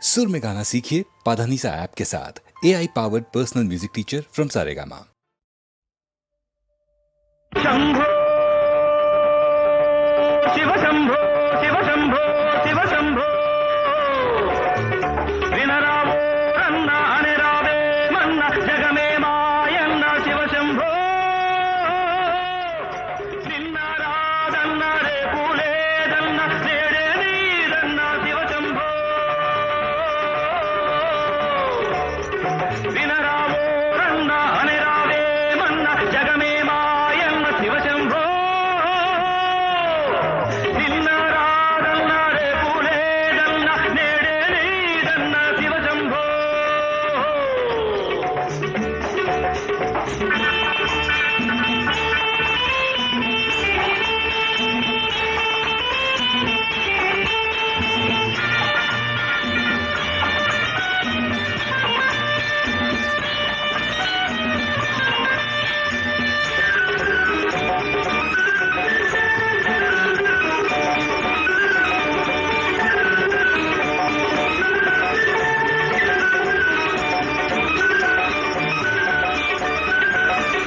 सुर में गाना सीखिए पाधानीसा ऐप के साथ। AI powered personal music teacher from Saregama. Shambho Shiva Shambho Shiva Shambho Shiva Shambho विनरावो रन्न अनिरावे मन्न जगमे मायन्न शिव शंभो निन्नारादन्न रे पूलेदन्न नेडे नीदन्न शिव शंभो विनरावो रन्न अनिरावे मन्न जगमे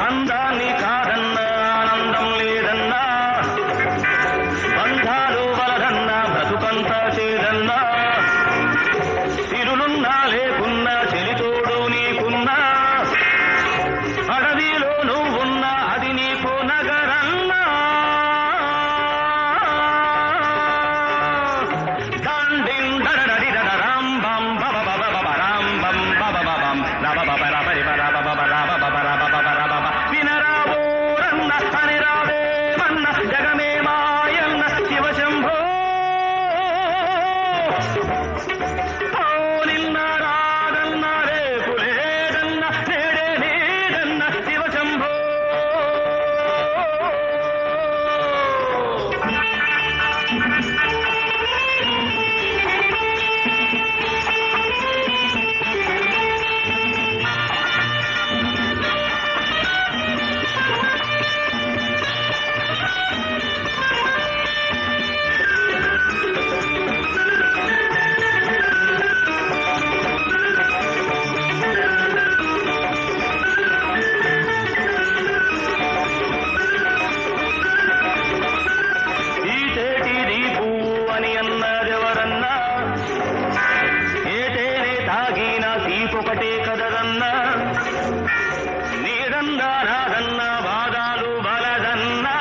అందాన్ని కాదన్న ఆనందం లేదన్నా బంధాలు వలదన్నా బ్రతుకంతా చేదన్నా తిరులున్నా లేకున్నా చెలితోడు నీకున్నా అడవిలో నువ్వున్నా అది నీకు నగరన్నా దాండిన్ దడడడిడడ రాం బం బబ బబ బబ రాం బం బబ బబం రబ బబ రబరి బర బబ బబ రబ బబ రబ బబ రబ వినరావో రన్న అనిరావే మన్న జగమే మాయన్న శివ శంభో నిన్న రాదన్న రేపు లేదన్న నేడే నీదన్న శివ శంభో ఒకటే కదరన్నా నీదన్నా నాదన్నా వాదాలు బలదన్నా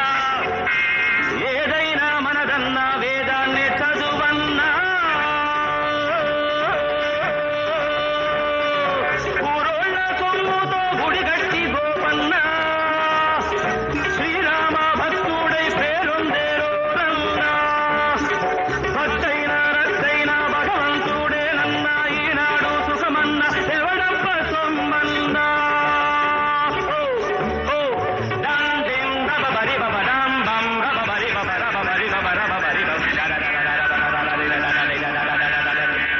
ఏదైనా మనదన్నా వేదాన్ని చదువన్నా ఊరోళ్ళ సొమ్ముతో గుడి కట్టి గోపన్నా శ్రీరామ భక్తుడై పేరొందేరోరన్నా భక్తైన రక్తైన భగవంతుడే నన్నా ఈనాడు సుఖమన్నా ఎవడప్ప సొమ్మన్నా డాండిం రబ బరి బబ డాం బం రబ బరి బబ రబ బరి బబ రబ బరి బబ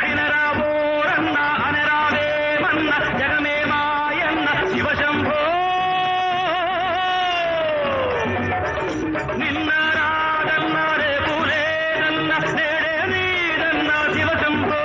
వినరావో రన్న అనిరావే మన్న జగమే మాయన్న శివ శంభో నిన్న రాదన్న రేపు లేదన్న నేడే నీదన్న శివ శంభో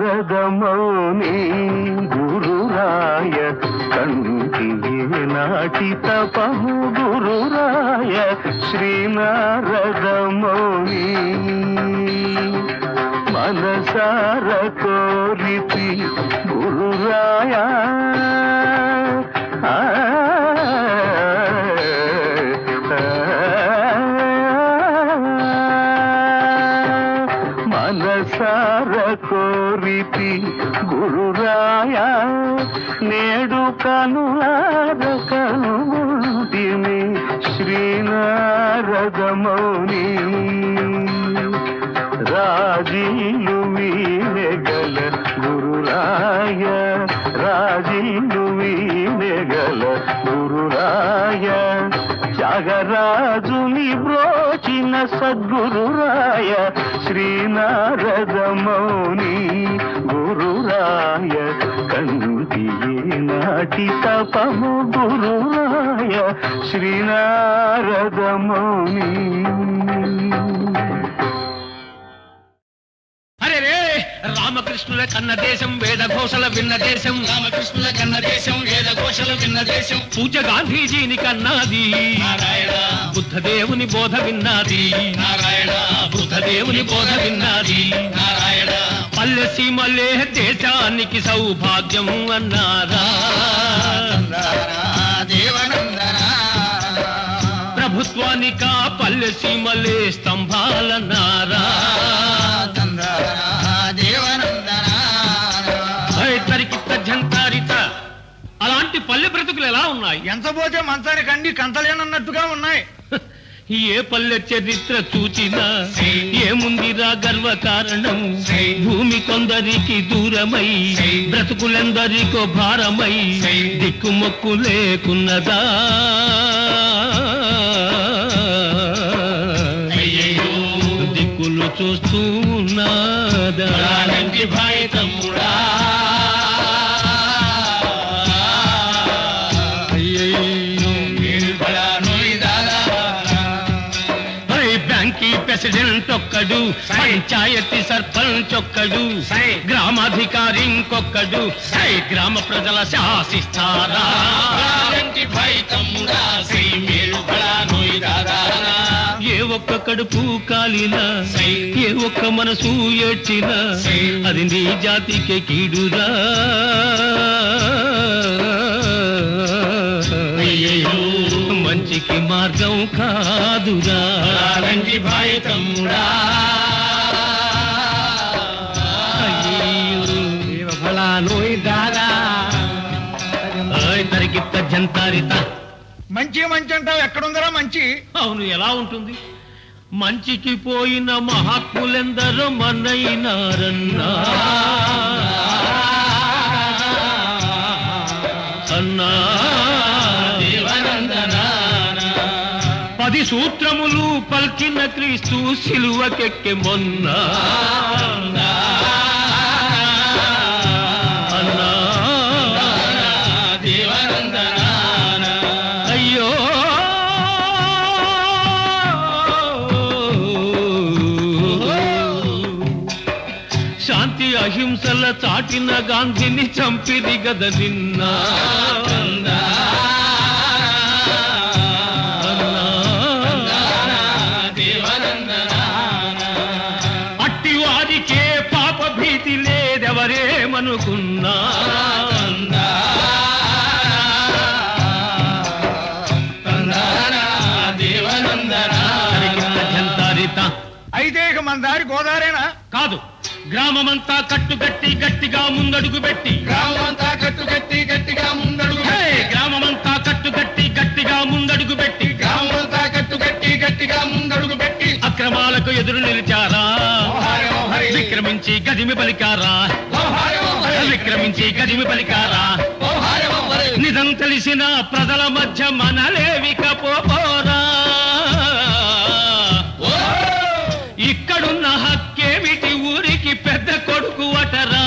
నారదమౌని గురురాయ కంటియే నాటి తపము గురురాయ శ్రీనారదమౌని మనసార కోరితి గురురాయ మనసార కోరితి గురురాయ నేడు కనులార కనుమూర్తిని శ్రీనారద మౌని రాజీలు వీనెగల గురురాయ రాజీలు వీనెగల గురురాయ త్యాగరాజుని బ్రోచిన సద్గురురాయ శ్రీనారద మౌని గురురాయ కంటి నాటి తపము గురురాయ శ్రీనారద మౌని. రామకృష్ణుల కన్న దేశం వేద ఘోషల విన్న దేశం రామకృష్ణుల కన్న దేశం వేద ఘోషల విన్న దేశం పూజ గాంధీజీని కన్నాది నారాయణ బుద్ధదేవుని బోధ విన్నాది నారాయణ బుద్ధదేవుని బోధ విన్నాది నారాయణ పల్లె సీమలే దేశానికి సౌభాగ్యం అన్నారా దేవనందనా ప్రభుత్వానికా పల్లె సీమలే స్తంభాలన్నారా అలాంటి పల్లె బ్రతుకులు ఎలా ఉన్నాయి? ఎంతపోతే మంచానికి అండి కంచలేనన్నట్టుగా ఉన్నాయి. ఏ పల్లె చరిత్ర చూచినా ఏముందిరా గర్వ కారణం భూమి కొందరికి దూరమై బ్రతుకులెందరికో భారమై దిక్కుమొక్కు లేకున్నదా దిక్కులు చూస్తూ ఉన్నదా భాయ్ తమ్ముడా ప్రెసిడెంట్ ఒక్కడు పంచాయతీ సర్పంచ్ ఒక్కడు గ్రామాధికారి ఇంకొక్కడు గ్రామ ప్రజల శాసిస్తారా ఏ ఒక్క కడుపు కాలినా ఏ ఒక్క మనసు ఏడ్చినా అది నీ జాతికే కీడురా మంచికి మార్గం కాదురా భాయ్ తమ్ముడా తరిగిత్త జంతారిత మంచి మంచి అంటావు ఎక్కడుందరా మంచి? అవును ఎలా ఉంటుంది? మంచికి పోయిన మహాత్ములెందరో మనైనారన్నా అన్నా 10 సూత్రములు పల్కిన క్రీస్తు సిలువకెక్కె మొన్న అయ్యో శాంతి అహింసల చాటిన గాంధీని చంపిది గద నిన్న ఎవరేమనుకున్నా అయితే ఇక మన దారి గోదారేనా? కాదు, గ్రామమంతా కట్టుగట్టి గట్టిగా ముందడుగు పెట్టి గ్రామమంతా కట్టుగట్టి గట్టిగా ముందడుగు గ్రామమంతా కట్టుగట్టి గట్టిగా ముందడుగు పెట్టి గ్రామమంతా కట్టుగట్టి గట్టిగా ముందడుగు పెట్టి అక్రమాలకు ఎదురు నిలిచారా విక్రమించి గదిమి పలికారా విక్రమించి గదిమి పలికారా నిజం తెలిసిన ప్రజల మధ్య మనలేవికపోరా ఇక్కడున్న హక్కేమిటి ఊరికి పెద్ద కొడుకు అటరా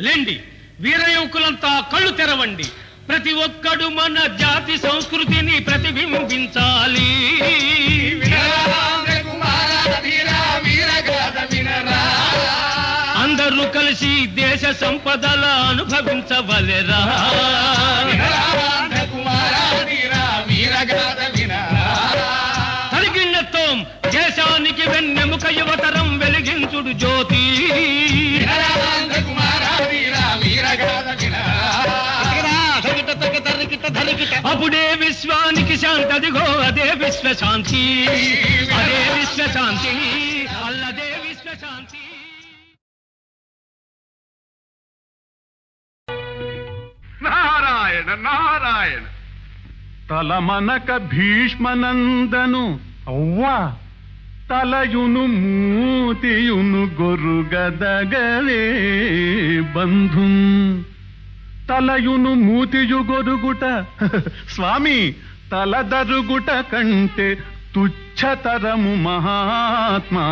లేండి వీరయుకులంతా కళ్ళు తెరవండి ప్రతి ఒక్కడు మన జాతి సంస్కృతిని ప్రతిబింబించాలి అందరూ కలిసి దేశ సంపదల అనుభవించవలెరా తరిగిన్నతో భగవంతుడు జ్యోతి. అప్పుడే విశ్వానికి శాంతి, అదిగో అదే విశ్వశాంతి, అదే విశ్వశాంతి, అల్లదే విశ్వశాంతి. నారాయణ నారాయణ. తలమనక భీష్మనందను అవ్వా తలయును మూతియును గొరుగదగలే బంధు. తలయును మూతియు గొరుగుట స్వామి తలదరుగుట కంటే తుచ్చతరము మహాత్మా.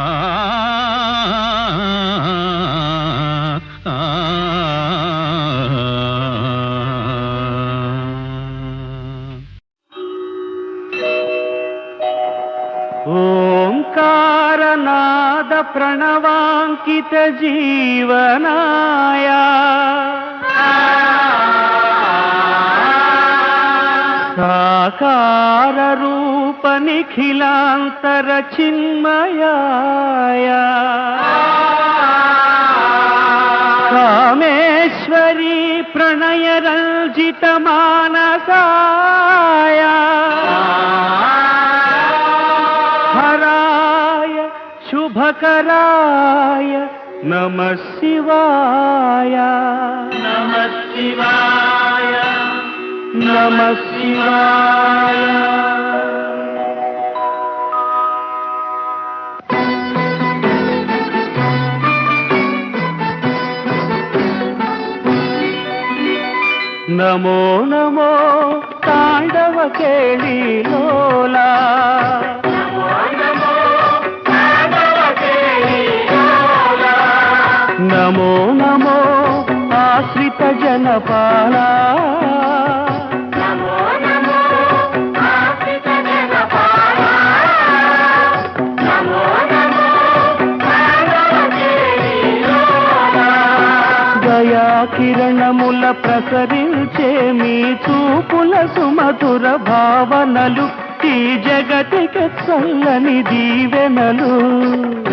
ఆ ఓంకారనాద ప్రణవాంకిత జీవనాయ సాకార రూప నిఖిలాంతర చిన్మయాయ కామేశ్వరీ ప్రణయ రంజిత మానసాయ హరాయ శుభకరాయ నమః శివాయ. నమః శివాయ నమః శివాయ. నమో నమో తాండవ కేళిలోలా. నమో నమో ఆశ్రిత జనపాలా. దయా కిరణముల ప్రసరించే మీ చూపుల సుమధుర భావనలు ఈ జగతికి చల్లని దీవెనలు.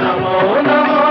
నమో నమో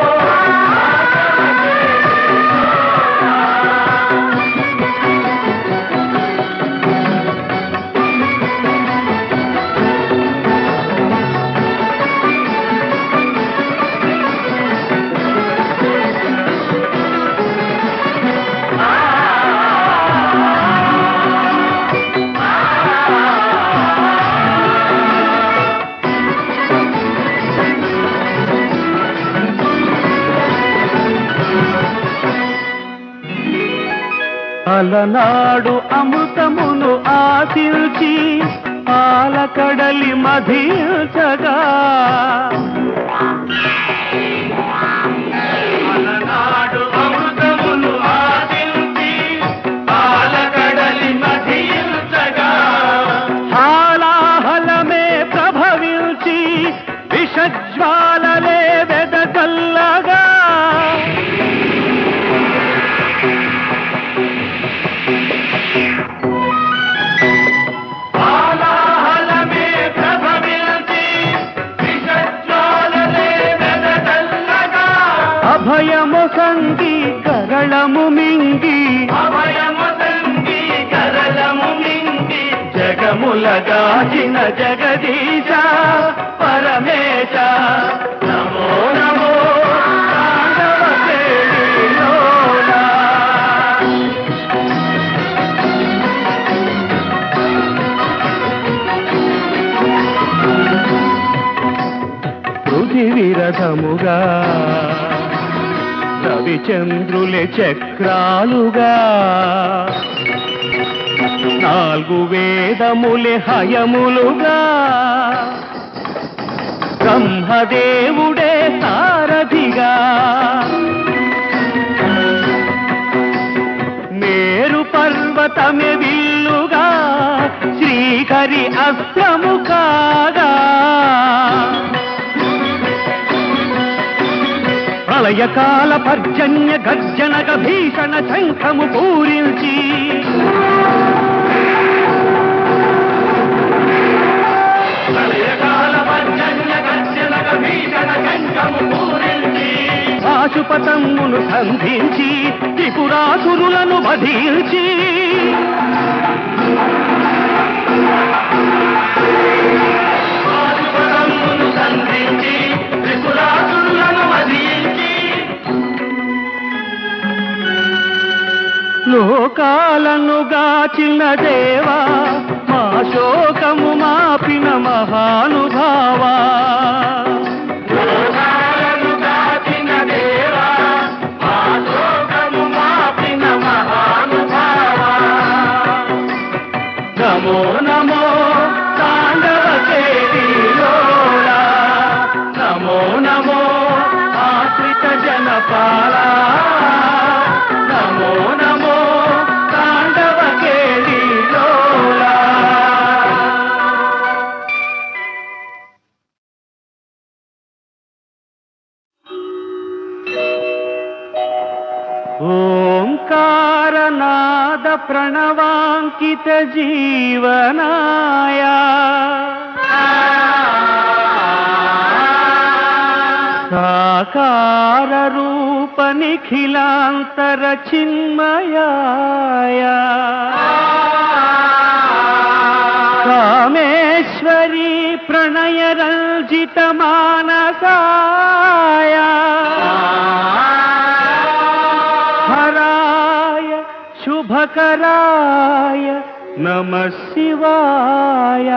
అలనాడు అమృతమును ఆశించి పాలకడలి మధించగా. అలనాడు అమృతమును ఆశించి పాలకడలి మధించగా. హాలాహలమే ప్రభవించి విషజ్వాలలే వెదజల్లగా. అభయము సంగి కరళము మింగి, అభయము సంగి కరళము మింగి, జగముల గాచిన జగదీశ పరమేశ. నమో నమో తాండవ కేళిలోలా. పృథివీ రథముగా రవిచంద్రులే చక్రాలుగా. నాలుగు వేదములే హయములుగా. బ్రహ్మదేవుడే సారథిగా. మేరు పర్వతమే విల్లుగా. శ్రీహరి అస్త్రము కాగా. ప్రళయకాల పర్జన్య గర్జనక భీషణ శంఖము పూరించి. ప్రళయకాల పర్జన్య గర్జనక భీషణ శంఖము పాశుపతమును సంధించి త్రిపురాసురులను వధించి పాశుపతమును సంధించి త్రిపురాసురులను వధించి లోకాలను గాచిన దేవా మా శోకము మాపిన మహానుభావా లోకాలను గాచిన దేవా మా శోకము మాపిన మహానుభావా నమో నమో తాండవ కేళీలోలా నమో నమో ఆశ్రిత జనపాలా నమో నమో తాండవ కేళీలోలా ఓంకారనాద ప్రణవాంకిత జీవనాయ సాకార రూప నిఖిలాంతర చిన్మయాయ కామేశ్వరీ ప్రణయ రంజిత మానసాయ హరాయ శుభకరాయ నమః శివాయ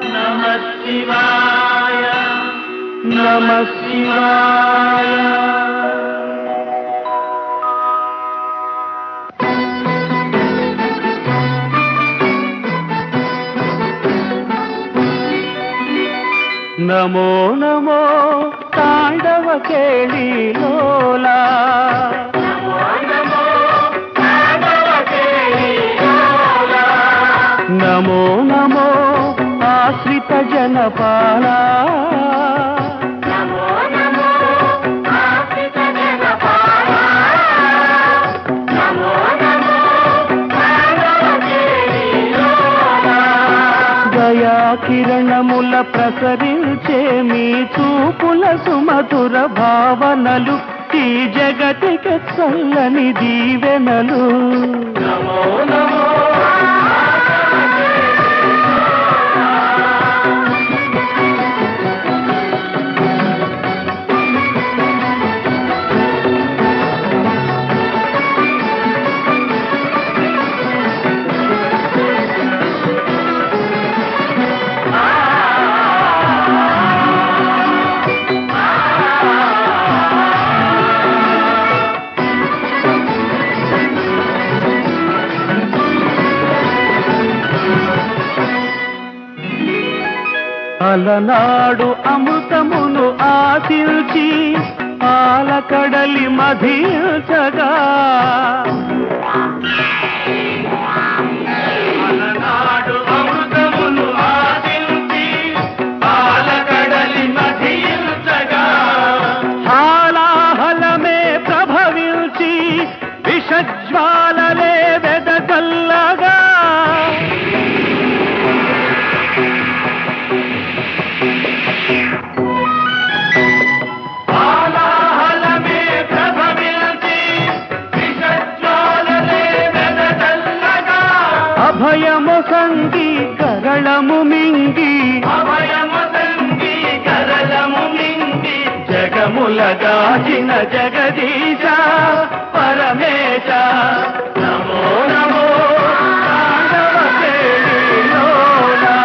నమః శివాయ నమః శివాయ నమో నమో తాండవ కేళీలోలా నమో నమో ఆశ్రిత జనపాలా దయా కిరణముల ప్రసరించే మీ చూపుల సుమధుర భావనలు ఈ జగతికి చల్లని దీవెనలు నమో నమో అలనాడు అమృతమును ఆశించి పాలకడలి మధించగా అలనాడు అమృతమును ఆశించి పాలకడలి మధించగా హాలాహలమే ప్రభవించి విషజ్వాలలే వెదజల్లగా అభయము సంగి కరళము మింగి జగముల గాచిన జగదీశ పరమేశ నమో నమో తాండవ కేళీలోలా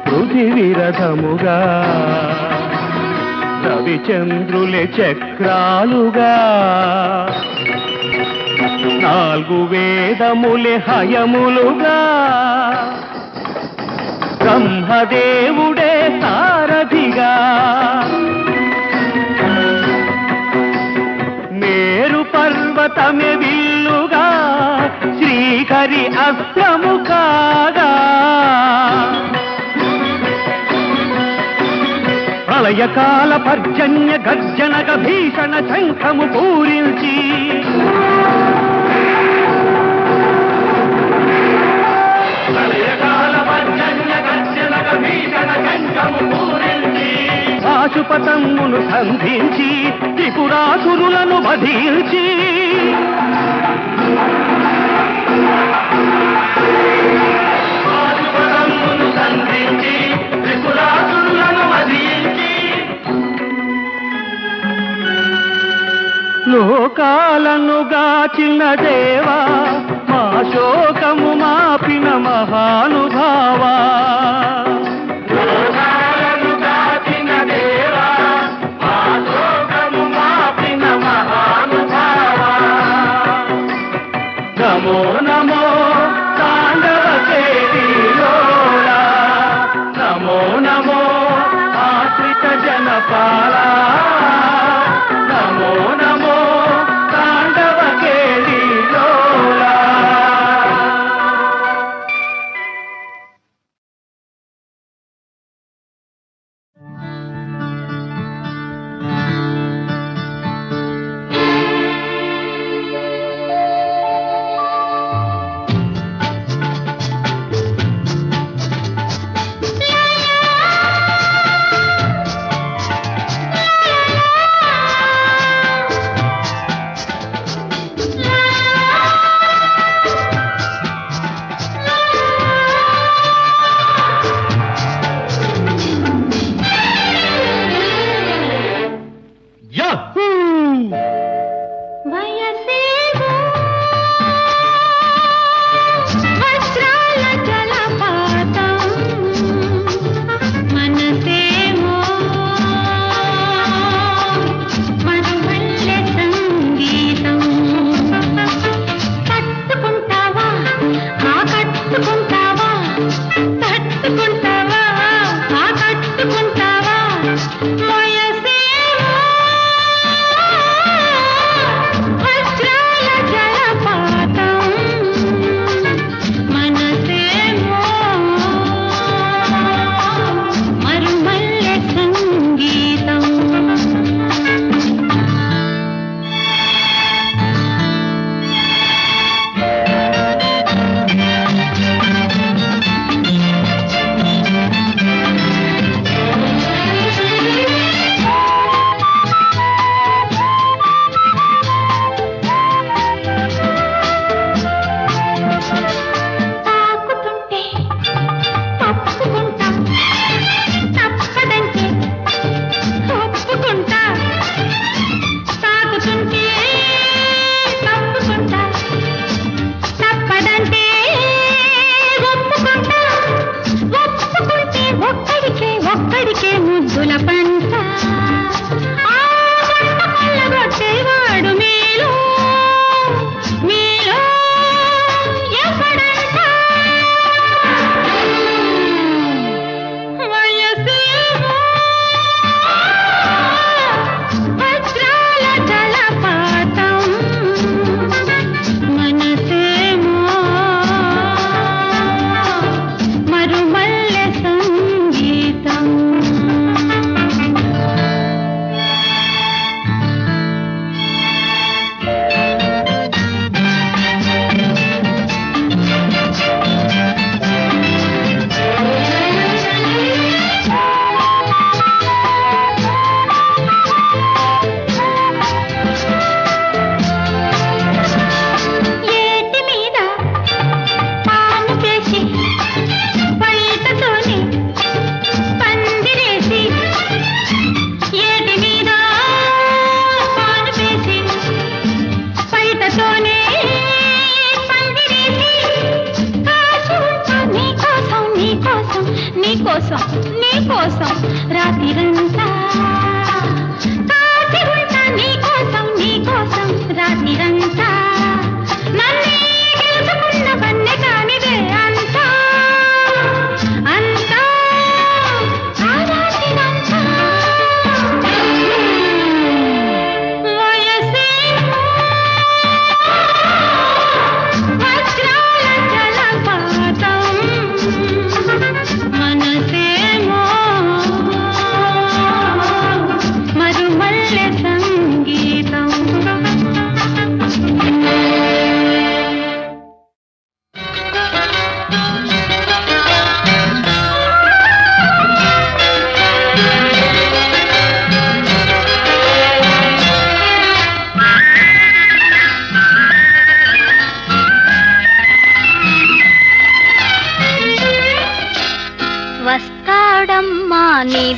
పృథివీ రథముగా రవిచంద్రులే చక్రాలుగా నాలుగు వేదములే హయములుగా బ్రహ్మదేవుడే సారథిగా మేరు పర్వతమే విల్లుగా శ్రీహరి అస్త్రము కాగా ప్రళయకాల పర్జన్య గర్జనక భీషణ శంఖము పూరించి పాశుపతమును సంధించి త్రిపురాసురులను వధించి లోకాలను గాచిన దేవా మా శోకము మాపిన మహానుభావా నమో నమో తాండవ కేళీలోలా నమో నమో ఆశ్రిత జనపాలా నమో నమో తాండవ కేళీలోలా.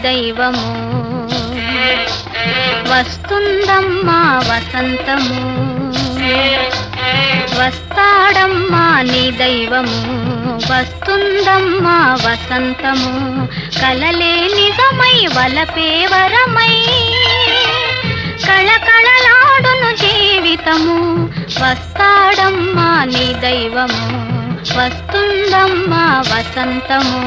దైవము వస్తుందమ్మా వసంతము వస్తాడమ్మా నీ దైవము వస్తుందమ్మా వసంతము కలలే నిజమై వలపే వరమై కళకళలాడును జీవితము వస్తాడమ్మా నీ దైవము వస్తుందమ్మా వసంతము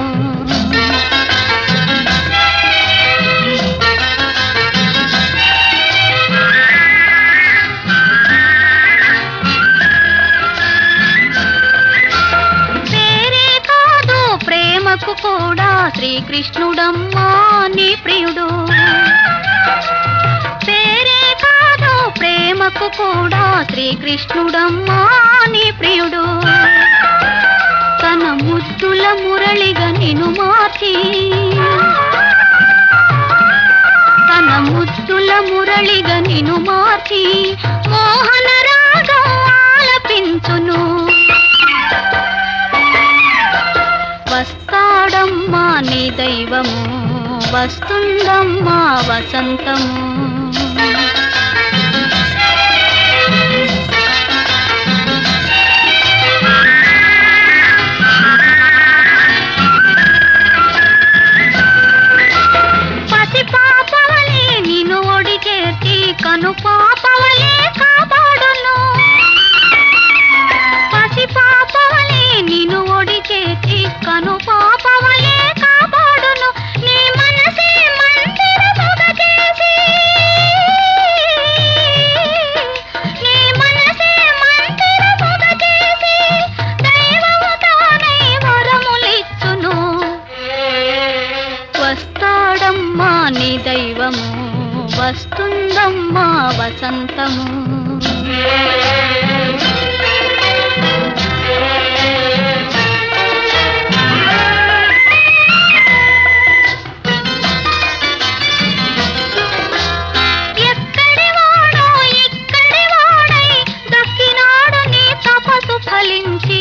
ప్రేమకు కూడా శ్రీకృష్ణుడమ్మా నీ ప్రియుడు పేరే కాదు ప్రేమకు కూడా శ్రీకృష్ణుడమ్మా నీ ప్రియుడు తన ముద్దుల మురళిగా నిన్ను మార్చి తన ముద్దుల మురళిగా నిన్ను మార్చి మోహన రాగం ఆలపించును వస్తాడమ్మా నీ దైవము వస్తుందమ్మా వసంతము పసిపాపవలే నిన్ను ఒడి చేర్చి కను పాపవలే కాపాడును పసిపాపవలే నిన్ను ఒడి చేర్చి కను పాపవలే కాపాడును నీ మనసే మందిరముగా చేసి నీ మనసే మందిరముగా చేసి దైవము తానై వరములిచ్చును వస్తాడమ్మా నీ దైవము వస్తుందమ్మా వసంతము ఫలించి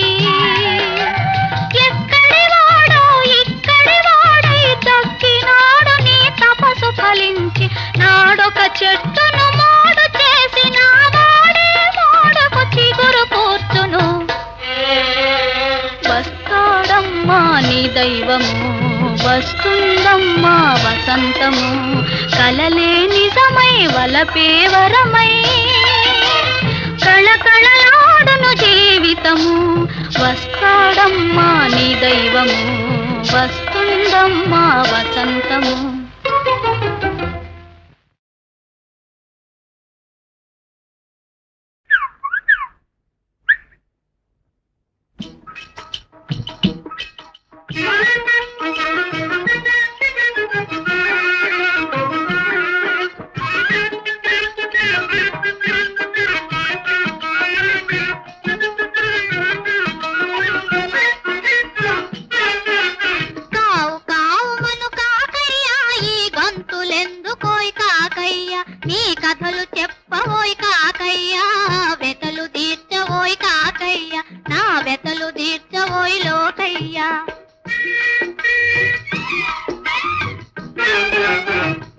ఎక్కడివాడో ఇక్కడివాడై దక్కినాడు నీ తపసు ఫలించి నాడొక చెట్టును మోడు చేసి నా వాడే మోడకు చిగురు కూర్చును వస్తాడమ్మా నీ దైవము వస్తుందమ్మా వసంతము కలలే నిజమై వలపే వరమై కళకళలాడును జీవితము వస్తాడమ్మా నీ దైవము వస్తుందమ్మా వసంతము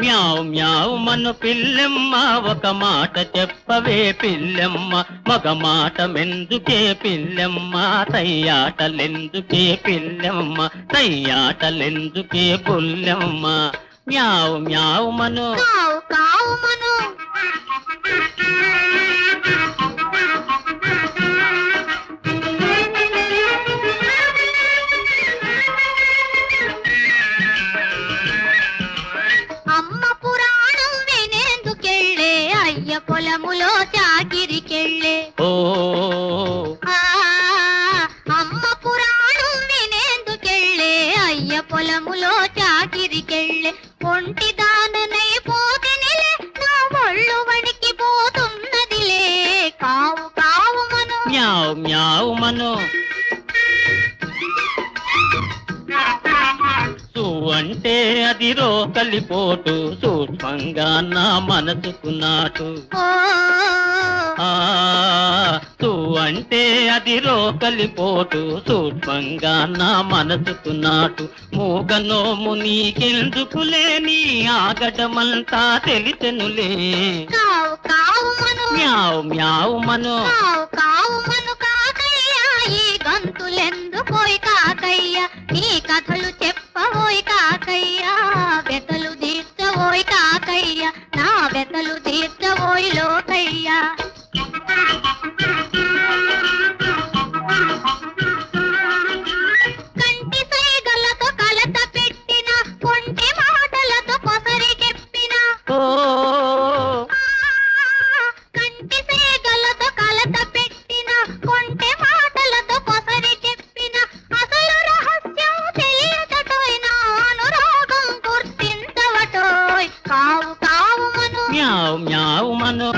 మ్యావ్ మ్యావ్ మను పిల్లెమ్మ ఒక మాట చెప్పవే పిల్లెమ్మ మగ మాట మెందుకే పిల్లెమ్మ తయ్యాటలెందుకే పిల్లెమ్మ తయ్యాటలెందుకే పుల్లెమ్మ మ్యావ్ మ్యావ్ మను కావు మను పొలములో చాకిరికెళ్ళే అమ్మ పురాణం వినేందుకెళ్ళే అయ్య పొలములో చాకిరికెళ్ళే ఒంటి దాననై పోతినిలే నా ఒళ్ళు వణికి పోతున్నదిలే కావు కావు మను మ్యావ్ మ్యావ్ మను అంటే అది రోకలిపోటు సూక్ష్మంగా నా మనసుకు నాటు అంటే అది రోకలిపోటు సూక్ష్మంగా నా మనసుకు నాటు మూగనోము నీకెందుకులే నీ ఆగటమంతా తెలిసెనులే కావు కావు మను మ్యావ్ మ్యావ్ మను కావు కావు మను కాకయ్య ఈ గంతులెందుకోయ్ కాకయ్య నీ కథలు చెప్పవోయ్ కాకయ్య వెతలు తీర్చవోయ్ కాకయ్య నా వెతలు తీర్చవోయ్ లోకయ్య కంటి సైగలతో కలత పెట్టిన కొంటి మాటలతో కొసరి చెప్పిన ఓ కంటి సేగలతో కలత పెట్టిన కొంటె మాటలతో కొసరి చెప్పిన అసలు రహస్యం తెలియటటోయ్ నా అనురాగం గుర్తించవటోయ్ కావు కావు మను మ్యావ్ మ్యావ్ మను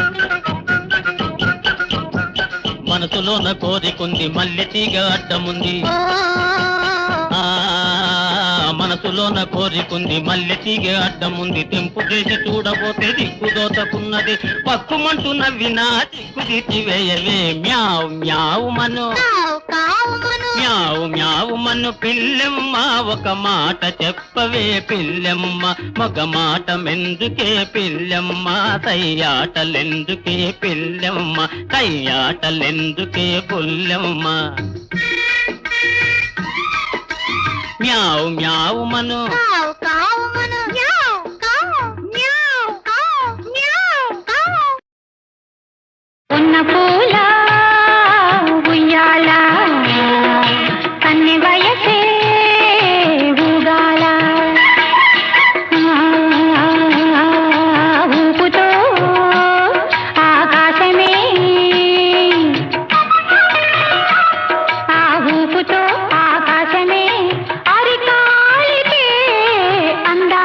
మనసులోన కోరికుంది మల్లె తీగ అడ్డముంది ఓ ఆ మనసులోన కోరికుంది మల్లె తీగ అడ్డముంది తెంపు చేసి చూడబోతే దిక్కు దోతకున్నది పక్కుమంటూ నవ్వినా దిక్కు తీర్చివేయవే మ్యావ్ మ్యావ్ మను కావు కావు మను మ్యావ్ మ్యావ్ మను పిల్లెమ్మ ఒక మాట చెప్పవే పిల్లెమ్మ మగ మాట మెందుకే పిల్లెమ్మ తయ్యాటలెందుకే పిల్లెమ్మ తయ్యాటలెందుకే పుల్లెమ్మ మ్యావ్ మ్యావ్ మను కావు కావు మను మ్యావ్ కావు మ్యావ్ కావు మ్యావ్ కావు ఉన్న పూల ఉయ్యాల కన్నె వయసే ఊగాల ఊపుతో ఆకాశమే ఆ ఊపుతో ఆకాశమే అరికాలికే అందాల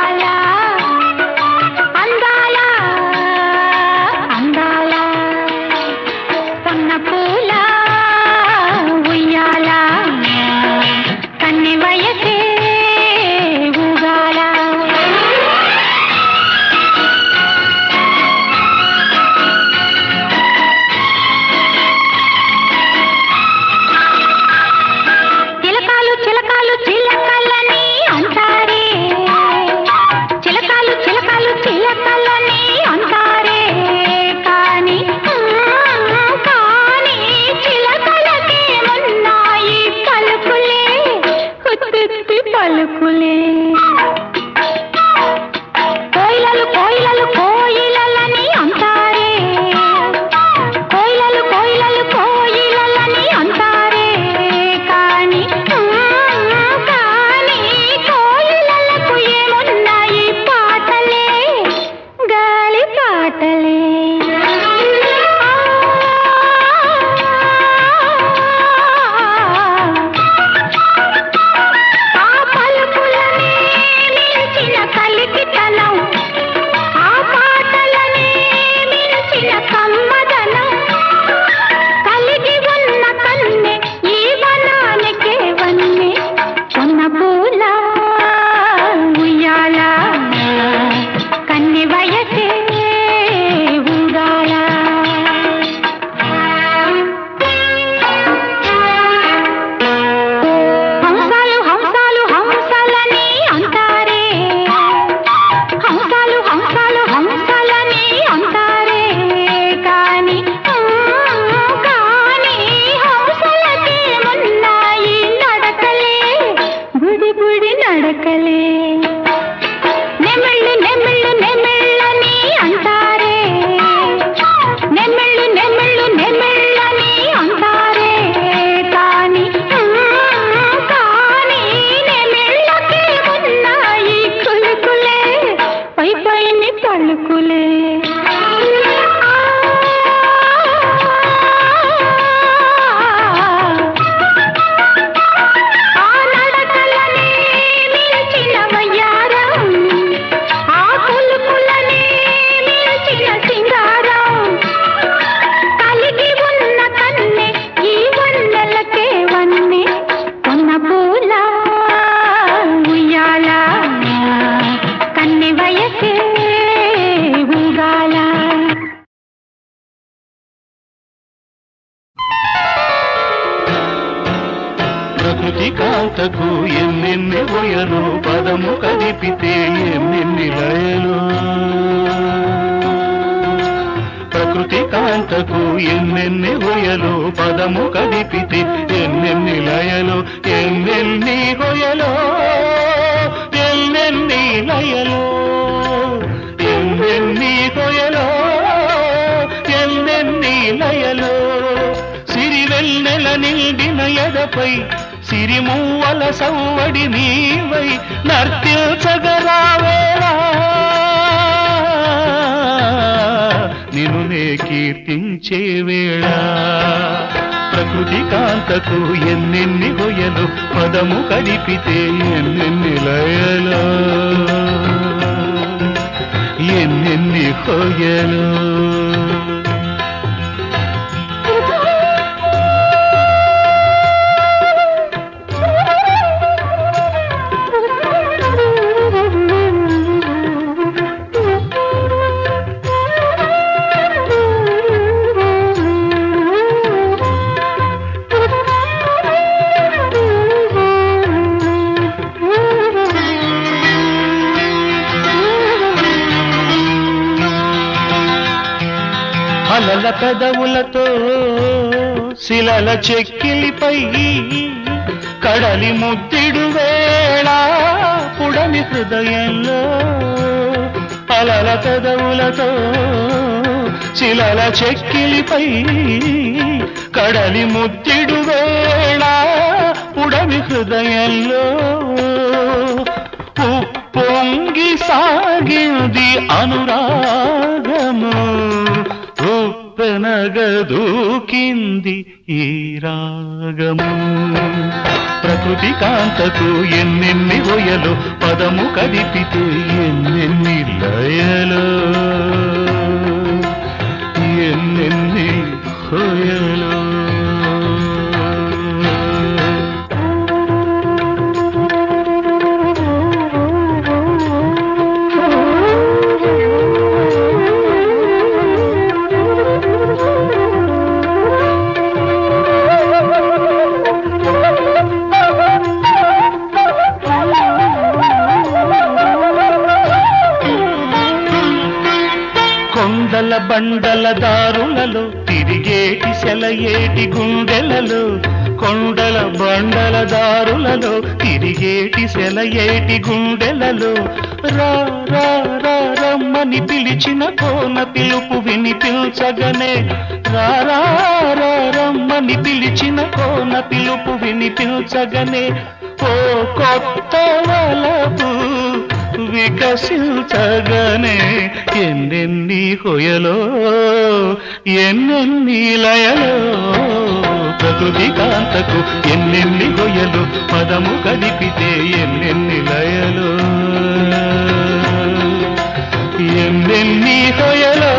ప్రకృతి కాంతకు ఎన్నెన్ని ఒయలు పదము కదిపితే ఎన్నెన్ని లయలు ప్రకృతి కాంతకు ఎన్నెన్ని ఒయలు పదము కదిపితే ఎన్నెన్ని లయలు ఎన్నెన్ని ఒయలో ఎన్నెన్ని లయలు ఎన్నెన్ని కొయలో ఎన్నెన్ని లయలో సిరివెన్నెల నిండిన ఎదపై సిరిమూవల సవ్వడి నీవై నర్తించగరావేలా నిన్ను నే కీర్తించే వేళ ప్రకృతి కాంతకు ఎన్నెన్ని కొయలు పదము కడిపితే ఎన్నెన్ని లయలో ఎన్నెన్ని కొయలు అలల పెదవులతో శిలల చెక్కిలిపై కడలి ముద్దిడు వేళ పుడమి హృదయంలో అలల పెదవులతో శిలల చెక్కిలిపై కడలి ముద్దిడు వేళ పుడమి హృదయంలో ఉప్పొంగి సాగింది అనురాగము ఉప్పెనగదూకింది ఈ రాగము ప్రకృతి కాంతకు ఎన్నెన్ని ఒయలు పదము కదిపితే ఎన్నెన్ని లయలు ఎన్నెన్ని కొయలు కొండల బండల దారులలో తిరిగేటి సెలయేటి గుండెలలో కొండల బండల దారులలో తిరిగేటి సెలయేటి గుండెలలో రా రా రా రమ్మని పిలిచిన కోన పిలుపు వినిపించగనే రా రా రా రమ్మని పిలిచిన కోన పిలుపు వినిపించగనే ఓ కొత్త వలపు వికసించగనే ఎన్నెన్ని కొయలో ఎన్నెన్ని లయలో ప్రకృతి కాంతకు ఎన్నెన్ని కొయలు పదము కదిపితే ఎన్నెన్ని లయలో ఎన్నెన్ని కొయలో